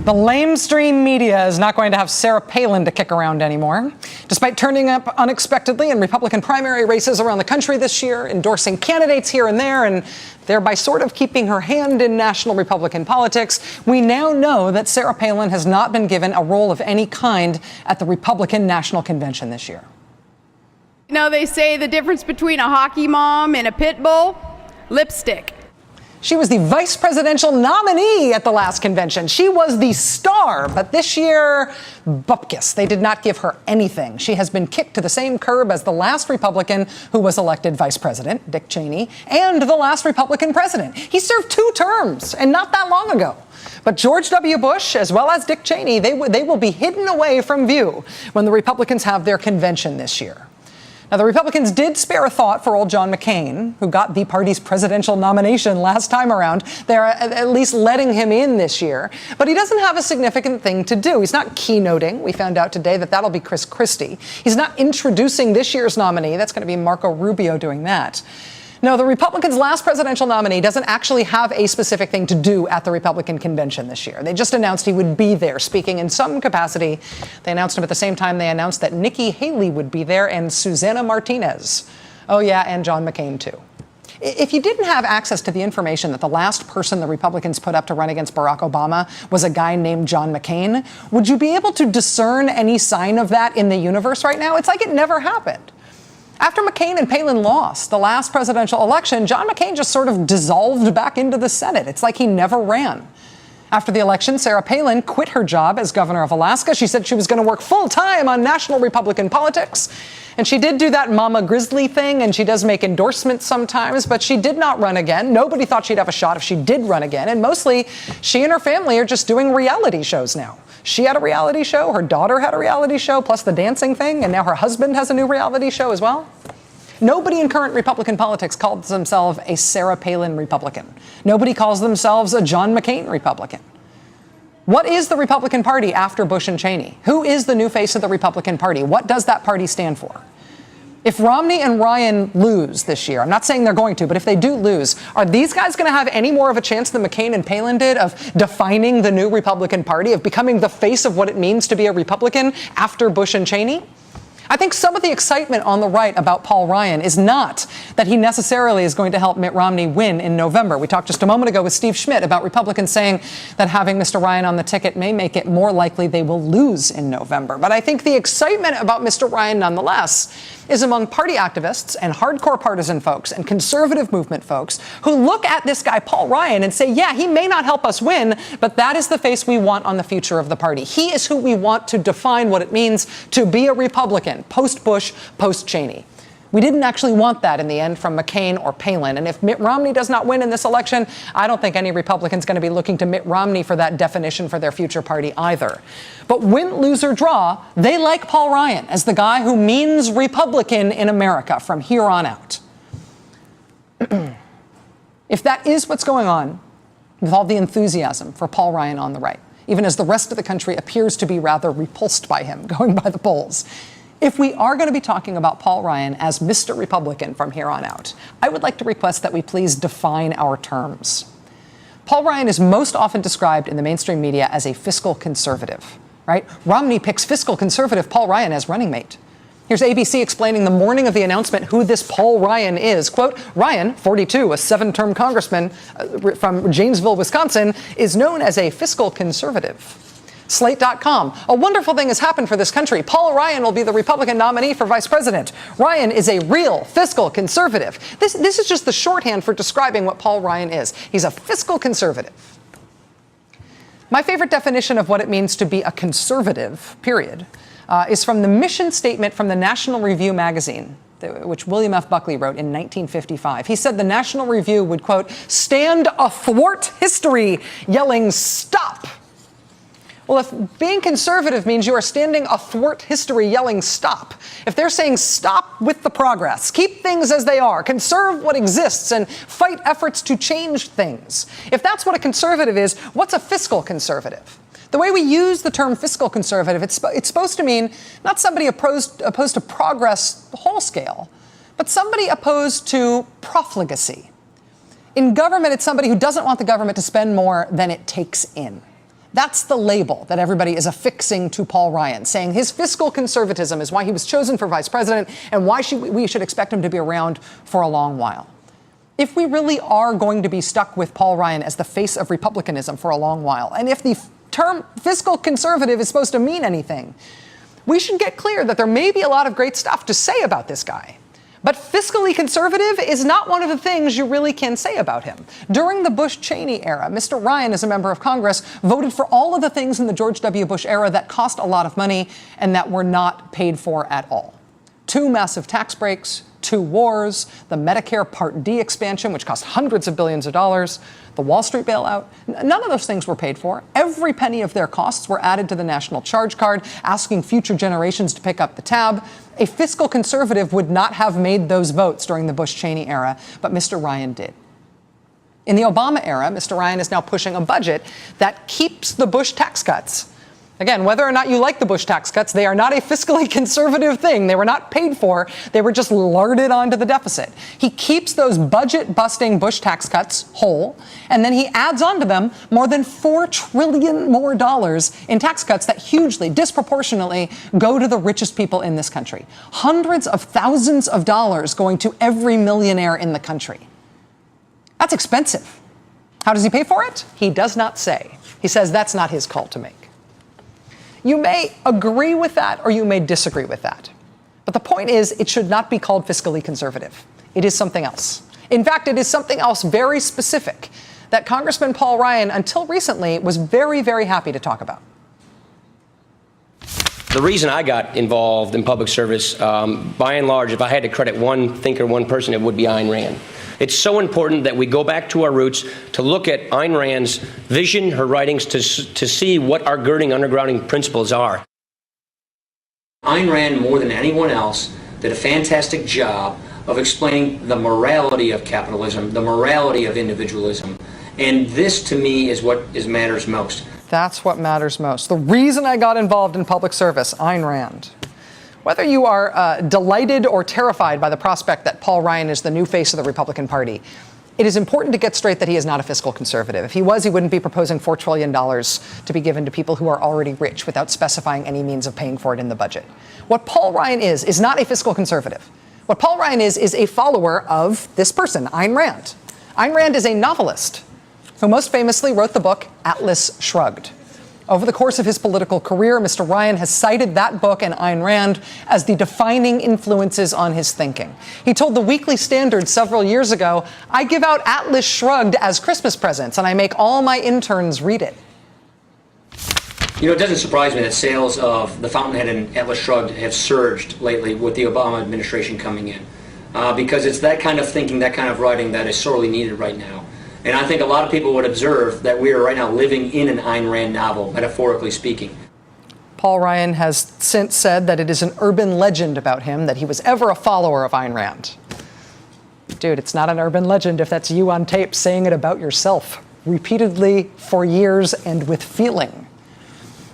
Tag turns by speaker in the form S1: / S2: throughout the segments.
S1: The lamestream media is not going to have Sarah Palin to kick around anymore. Despite turning up unexpectedly in Republican primary races around the country this year, endorsing candidates here and there, and thereby sort of keeping her hand in national Republican politics, we now know that Sarah Palin has not been given a role of any kind at the Republican National Convention this year.
S2: You know, they say the difference between a hockey mom and a pit bull? Lipstick.
S1: She was the vice presidential nominee at the last convention. She was the star, but this year, bupkis. They did not give her anything. She has been kicked to the same curb as the last Republican who was elected vice president, Dick Cheney, and the last Republican president. He served 2 terms, and not that long ago. But George W. Bush, as well as Dick Cheney, they will be hidden away from view when the Republicans have their convention this year. Now, the Republicans did spare a thought for old John McCain, who got the party's presidential nomination last time around. They're at least letting him in this year. But he doesn't have a significant thing to do. He's not keynoting. We found out today that that'll be Chris Christie. He's not introducing this year's nominee. That's going to be Marco Rubio doing that. No, the Republicans' last presidential nominee doesn't actually have a specific thing to do at the Republican convention this year. They just announced he would be there, speaking in some capacity. They announced him at the same time they announced that Nikki Haley would be there and Susana Martinez. Oh, yeah, and John McCain, too. If you didn't have access to the information that the last person the Republicans put up to run against Barack Obama was a guy named John McCain, would you be able to discern any sign of that in the universe right now? It's like it never happened. After McCain and Palin lost the last presidential election, John McCain just sort of dissolved back into the Senate. It's like he never ran. After the election, Sarah Palin quit her job as governor of Alaska. She said she was going to work full-time on national Republican politics. And she did do that Mama Grizzly thing, and she does make endorsements sometimes, but she did not run again. Nobody thought she'd have a shot if she did run again. And mostly, she and her family are just doing reality shows now. She had a reality show, her daughter had a reality show, plus the dancing thing, and now her husband has a new reality show as well. Nobody in current Republican politics calls themselves a Sarah Palin Republican. Nobody calls themselves a John McCain Republican. What is the Republican Party after Bush and Cheney? Who is the new face of the Republican Party? What does that party stand for? If Romney and Ryan lose this year, I'm not saying they're going to, but if they do lose, are these guys going to have any more of a chance than McCain and Palin did of defining the new Republican Party, of becoming the face of what it means to be a Republican after Bush and Cheney? I think some of the excitement on the right about Paul Ryan is not that he necessarily is going to help Mitt Romney win in November. We talked just a moment ago with Steve Schmidt about Republicans saying that having Mr. Ryan on the ticket may make it more likely they will lose in November. But I think the excitement about Mr. Ryan nonetheless is among party activists and hardcore partisan folks and conservative movement folks who look at this guy, Paul Ryan, and say, yeah, he may not help us win, but that is the face we want on the future of the party. He is who we want to define what it means to be a Republican, post-Bush, post-Cheney. We didn't actually want that in the end from McCain or Palin. And if Mitt Romney does not win in this election, I don't think any Republican's going to be looking to Mitt Romney for that definition for their future party either. But win, lose, or draw, they like Paul Ryan as the guy who means Republican in America from here on out. If that is what's going on with all the enthusiasm for Paul Ryan on the right, even as the rest of the country appears to be rather repulsed by him, going by the polls, if we are going to be talking about Paul Ryan as Mr. Republican from here on out, I would like to request that we please define our terms. Paul Ryan is most often described in the mainstream media as a fiscal conservative, right? Romney picks fiscal conservative Paul Ryan as running mate. Here's ABC explaining the morning of the announcement who this Paul Ryan is. Quote, Ryan, 42, a 7-term congressman from Janesville, Wisconsin, is known as a fiscal conservative. Slate.com. A wonderful thing has happened for this country. Paul Ryan will be the Republican nominee for vice president. Ryan is a real fiscal conservative. This is just the shorthand for describing what Paul Ryan is. He's a fiscal conservative. My favorite definition of what it means to be a conservative, period, is from the mission statement from the National Review magazine, which William F. Buckley wrote in 1955. He said the National Review would, quote, stand athwart history, yelling, stop. Well, if being conservative means you are standing athwart history yelling stop, if they're saying stop with the progress, keep things as they are, conserve what exists, and fight efforts to change things, if that's what a conservative is, what's a fiscal conservative? The way we use the term fiscal conservative, it's supposed to mean not somebody opposed to progress whole scale, but somebody opposed to profligacy. In government, it's somebody who doesn't want the government to spend more than it takes in. That's the label that everybody is affixing to Paul Ryan, saying his fiscal conservatism is why he was chosen for vice president and why we should expect him to be around for a long while. If we really are going to be stuck with Paul Ryan as the face of republicanism for a long while, and if the term fiscal conservative is supposed to mean anything, we should get clear that there may be a lot of great stuff to say about this guy. But fiscally conservative is not one of the things you really can say about him. During the Bush-Cheney era, Mr. Ryan, as a member of Congress, voted for all of the things in the George W. Bush era that cost a lot of money and that were not paid for at all. 2 massive tax breaks, 2 wars, the Medicare Part D expansion, which cost hundreds of billions of dollars, the Wall Street bailout. None of those things were paid for. Every penny of their costs were added to the national charge card, asking future generations to pick up the tab. A fiscal conservative would not have made those votes during the Bush-Cheney era, but Mr. Ryan did. In the Obama era, Mr. Ryan is now pushing a budget that keeps the Bush tax cuts. Again, whether or not you like the Bush tax cuts, they are not a fiscally conservative thing. They were not paid for. They were just larded onto the deficit. He keeps those budget-busting Bush tax cuts whole, and then he adds onto them more than $4 trillion more in tax cuts that hugely, disproportionately go to the richest people in this country. Hundreds of thousands of dollars going to every millionaire in the country. That's expensive. How does he pay for it? He does not say. He says that's not his call to make. You may agree with that or you may disagree with that. But the point is, it should not be called fiscally conservative. It is something else. In fact, it is something else very specific that Congressman Paul Ryan, until recently, was very, very happy to talk about.
S3: The reason I got involved in public service, by and large, if I had to credit one thinker, one person, it would be Ayn Rand. It's so important that we go back to our roots to look at Ayn Rand's vision, her writings, to see what our undergrounding principles are. Ayn Rand, more than anyone else, did a fantastic job of explaining the morality of capitalism, the morality of individualism. And this, to me, is what matters most.
S1: That's what matters most. The reason I got involved in public service, Ayn Rand. Whether you are delighted or terrified by the prospect that Paul Ryan is the new face of the Republican Party, it is important to get straight that he is not a fiscal conservative. If he was, he wouldn't be proposing $4 trillion to be given to people who are already rich without specifying any means of paying for it in the budget. What Paul Ryan is not a fiscal conservative. What Paul Ryan is a follower of this person, Ayn Rand. Ayn Rand is a novelist who most famously wrote the book Atlas Shrugged. Over the course of his political career, Mr. Ryan has cited that book and Ayn Rand as the defining influences on his thinking. He told the Weekly Standard several years ago, "I give out Atlas Shrugged as Christmas presents, and I make all my interns read it."
S3: You know, it doesn't surprise me that sales of The Fountainhead and Atlas Shrugged have surged lately with the Obama administration coming in, because it's that kind of thinking, that kind of writing that is sorely needed right now. And I think a lot of people would observe that we are right now living in an Ayn Rand novel, metaphorically speaking.
S1: Paul Ryan has since said that it is an urban legend about him that he was ever a follower of Ayn Rand. Dude, it's not an urban legend if that's you on tape saying it about yourself, repeatedly for years and with feeling.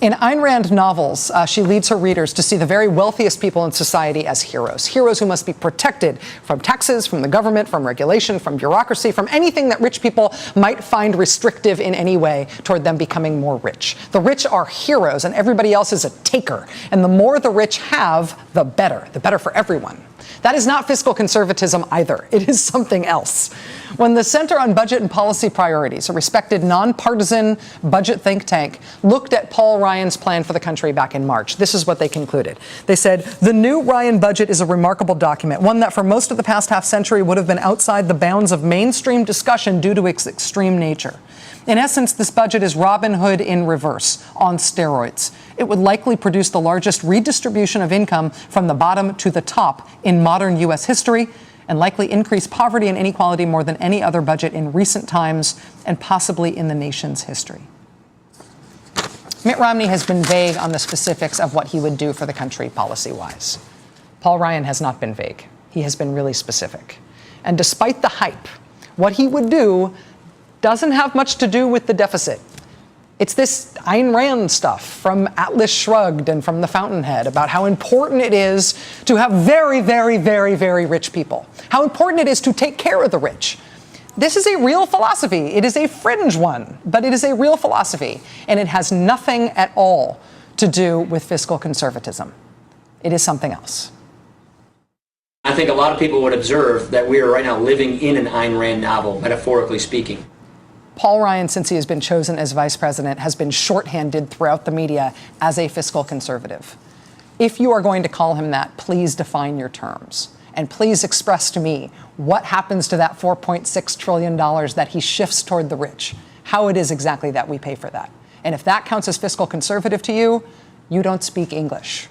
S1: In Ayn Rand novels, she leads her readers to see the very wealthiest people in society as heroes. Heroes who must be protected from taxes, from the government, from regulation, from bureaucracy, from anything that rich people might find restrictive in any way toward them becoming more rich. The rich are heroes and everybody else is a taker. And the more the rich have, the better for everyone. That is not fiscal conservatism either. It is something else. When the Center on Budget and Policy Priorities, a respected nonpartisan budget think tank, looked at Paul Ryan's plan for the country back in March, this is what they concluded. They said, the new Ryan budget is a remarkable document, one that for most of the past half century would have been outside the bounds of mainstream discussion due to its extreme nature. In essence, this budget is Robin Hood in reverse, on steroids. It would likely produce the largest redistribution of income from the bottom to the top in modern U.S. history, and likely increase poverty and inequality more than any other budget in recent times and possibly in the nation's history. Mitt Romney has been vague on the specifics of what he would do for the country policy-wise. Paul Ryan has not been vague. He has been really specific. And despite the hype, what he would do doesn't have much to do with the deficit. It's this Ayn Rand stuff from Atlas Shrugged and from The Fountainhead about how important it is to have very, very, very, very rich people. How important it is to take care of the rich. This is a real philosophy. It is a fringe one, but it is a real philosophy. And it has nothing at all to do with fiscal conservatism. It is something else.
S4: I think a lot of people would observe that we are right now living in an Ayn Rand novel, metaphorically speaking.
S1: Paul Ryan, since he has been chosen as vice president, has been shorthanded throughout the media as a fiscal conservative. If you are going to call him that, please define your terms. And please express to me what happens to that $4.6 trillion that he shifts toward the rich, how it is exactly that we pay for that. And if that counts as fiscal conservative to you, you don't speak English.